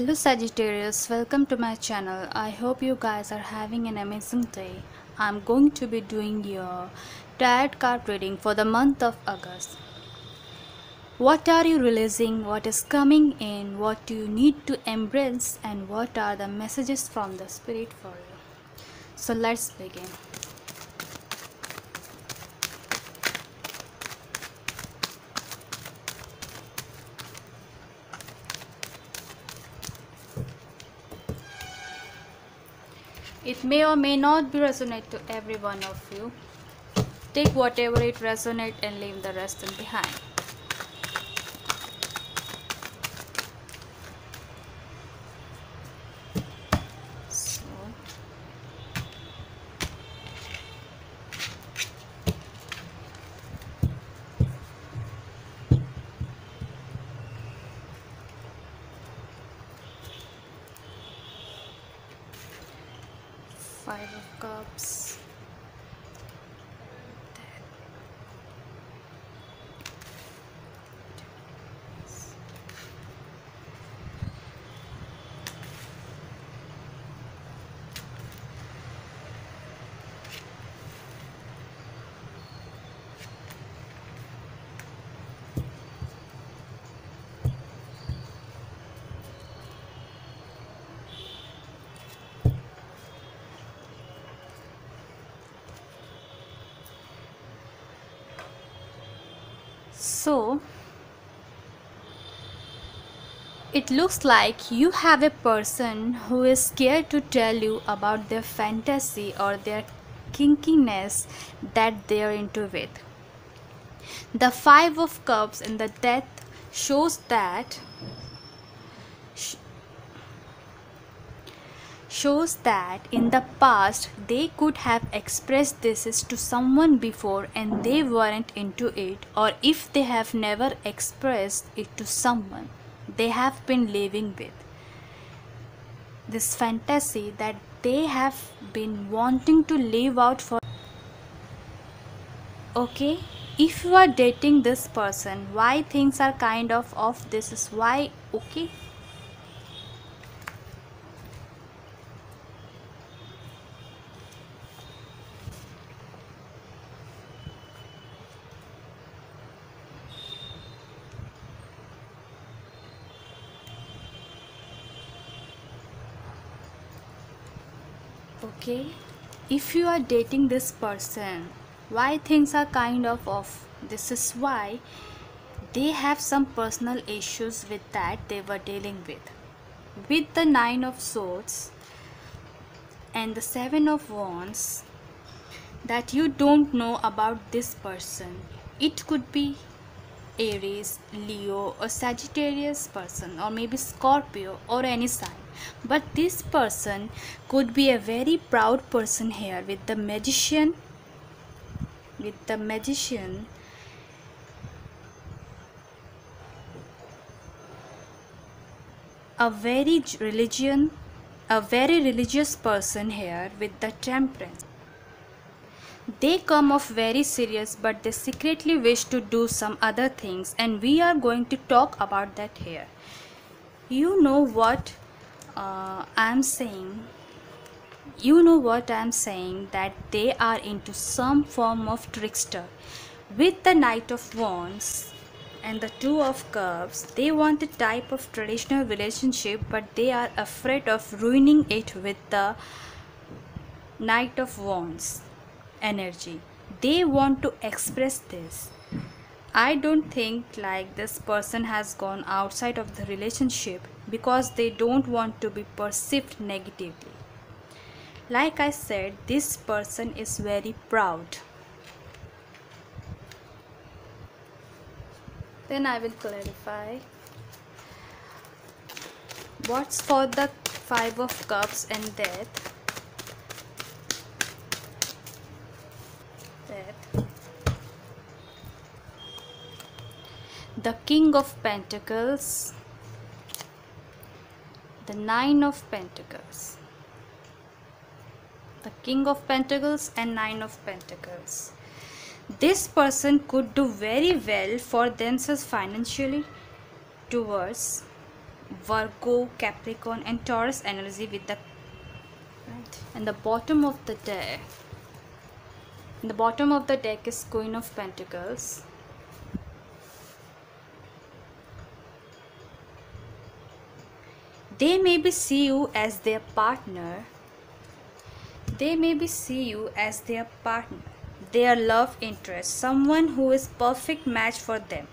Hello Sagittarius, welcome to my channel. I hope you guys are having an amazing day. I'm going to be doing your tarot card reading for the month of August. What are you releasing? What is coming in? What do you need to embrace? And what are the messages from the spirit for you? So let's begin. It may or may not be resonate to every one of you. Take whatever it resonates and leave the rest in behind. So, Five of Cups. So, it looks like you have a person who is scared to tell you about their fantasy or their kinkiness that they are into with. The Five of Cups in the Death shows that in the past they could have expressed this to someone before and they weren't into it, or if they have never expressed it to someone they have been living with this fantasy that they have been wanting to live out for. Okay, if you are dating this person, why things are kind of off, this is why. Okay, okay, if you are dating this person, why things are kind of off, this is why. They have some personal issues with that they were dealing with the Nine of Swords and the Seven of Wands that you don't know about this person. It could be Aries, Leo or Sagittarius person, or maybe Scorpio or any sign. But this person could be a very proud person here with the Magician. A very religious person here with the Temperance. They come off very serious, but they secretly wish to do some other things, and we are going to talk about that here. You know what I'm saying. That they are into some form of trickster. With the Knight of Wands and the Two of Cups, they want a type of traditional relationship, but they are afraid of ruining it with the Knight of Wands energy. They want to express this. I don't think like this person has gone outside of the relationship because they don't want to be perceived negatively. Like I said, this person is very proud. Then I will clarify what's for the Five of Cups and Death. The King of Pentacles, the Nine of Pentacles, the King of Pentacles and Nine of Pentacles. This person could do very well for themselves financially towards Virgo, Capricorn, and Taurus energy with the right. And the bottom of the deck. The bottom of the deck is Queen of Pentacles. They maybe see you as their partner. They maybe see you as their partner, their love interest, someone who is perfect match for them.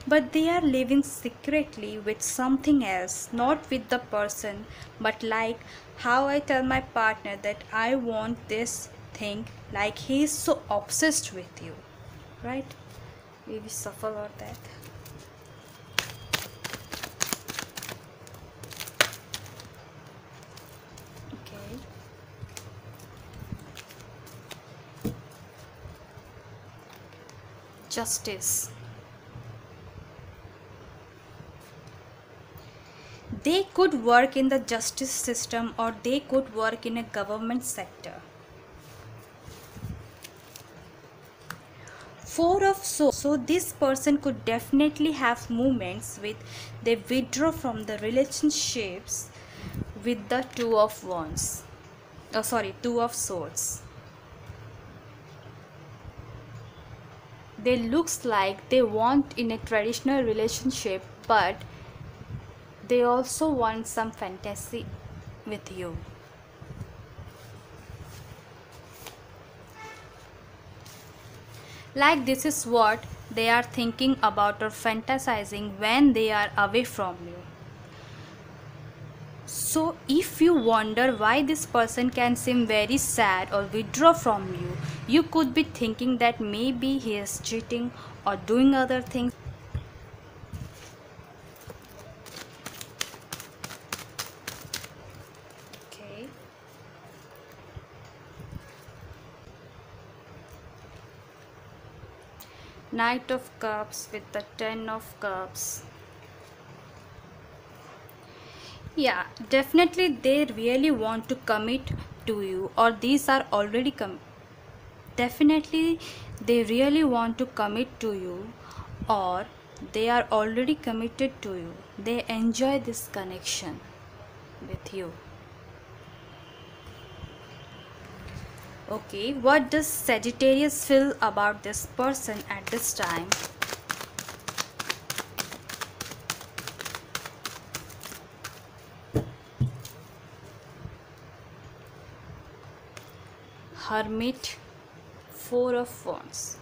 But they are living secretly with something else, not with the person, but like how I tell my partner that I want this thing, like he is so obsessed with you, right? We will suffer about that. Okay. Justice. They could work in the justice system or they could work in a government sector. Four of Swords. So this person could definitely have moments with they withdraw from the relationships with the Two of Wands. Oh, sorry, Two of Swords. They looks like they want in a traditional relationship, but they also want some fantasy with you. Like this is what they are thinking about or fantasizing when they are away from you. So if you wonder why this person can seem very sad or withdraw from you, you could be thinking that maybe he is cheating or doing other things. Okay. Knight of Cups with the Ten of Cups. Yeah, definitely they really want to commit to you, or these are already definitely they really want to commit to you, or they are already committed to you. They enjoy this connection with you. Okay, what does Sagittarius feel about this person at this time? Hermit, Four of Wands.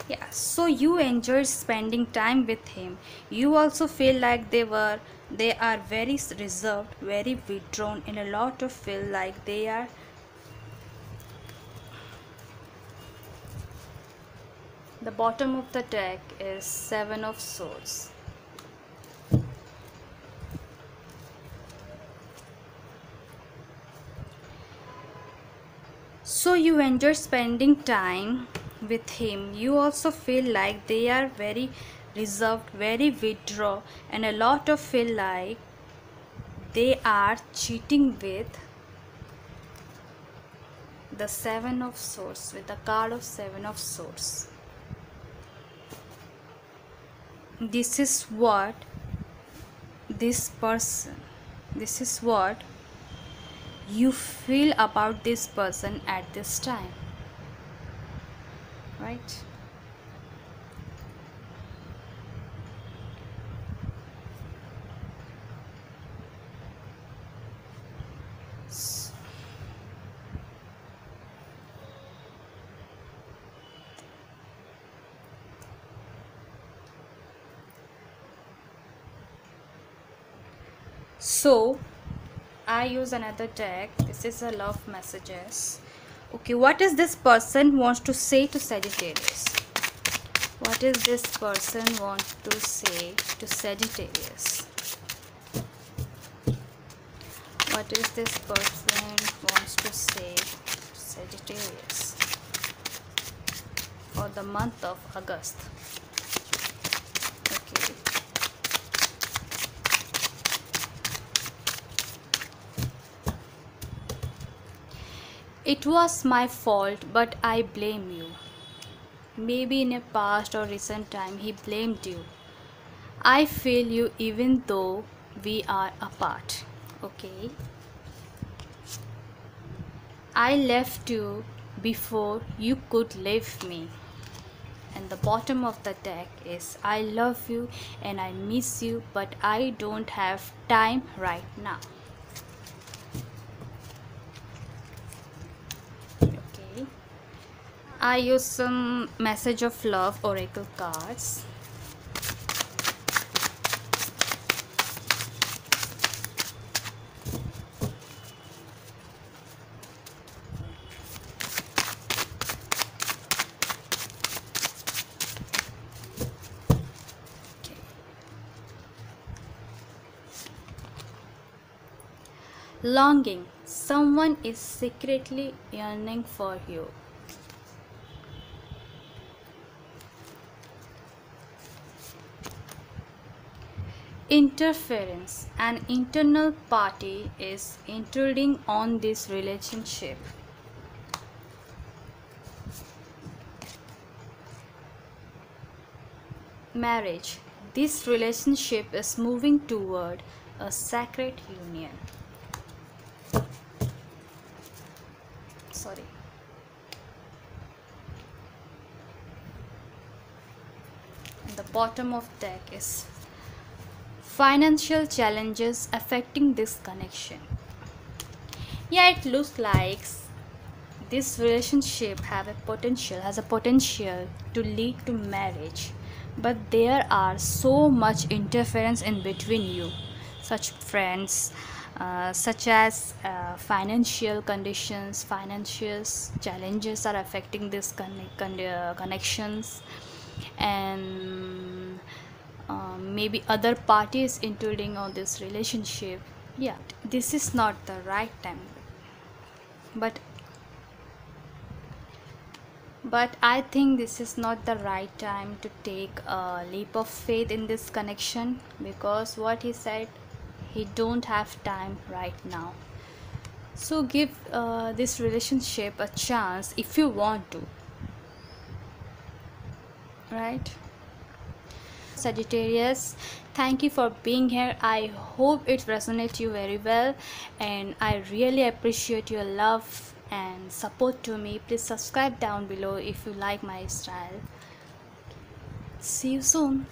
Yeah, so you enjoyed spending time with him. You also feel like they are very reserved, very withdrawn, and a lot of feel like they are. The bottom of the deck is Seven of Swords. So you enjoy spending time with him. You also feel like they are very reserved, very withdraw, and a lot of feel like they are cheating with the Seven of Swords, with the card of Seven of Swords. This is what this is what you feel about this person at this time, right? So I use another deck. This is a love messages. Okay, what is this person wants to say to Sagittarius? What is this person want to say to Sagittarius? What is this person wants to say to Sagittarius for the month of August? Okay. It was my fault, but I blame you. Maybe in a past or recent time he blamed you. I feel you even though we are apart. Okay, I left you before you could leave me. And the bottom of the deck is I love you and I miss you, but I don't have time right now. Okay, I use some message of love oracle cards. Okay. Longing, someone is secretly yearning for you. Interference, an internal party is intruding on this relationship. Marriage, this relationship is moving toward a sacred union. Sorry. And the bottom of deck is financial challenges affecting this connection. Yeah, it looks like this relationship has a potential to lead to marriage, but there are so much interference in between you, such friends, such as financial conditions, financial challenges are affecting this connections, and maybe other parties intruding on this relationship. Yeah, this is not the right time, but I think this is not the right time to take a leap of faith in this connection, because what he said, he don't have time right now. So give this relationship a chance if you want to, right? Sagittarius, thank you for being here. I hope it resonates you very well, and I really appreciate your love and support to me. Please subscribe down below if you like my style. See you soon.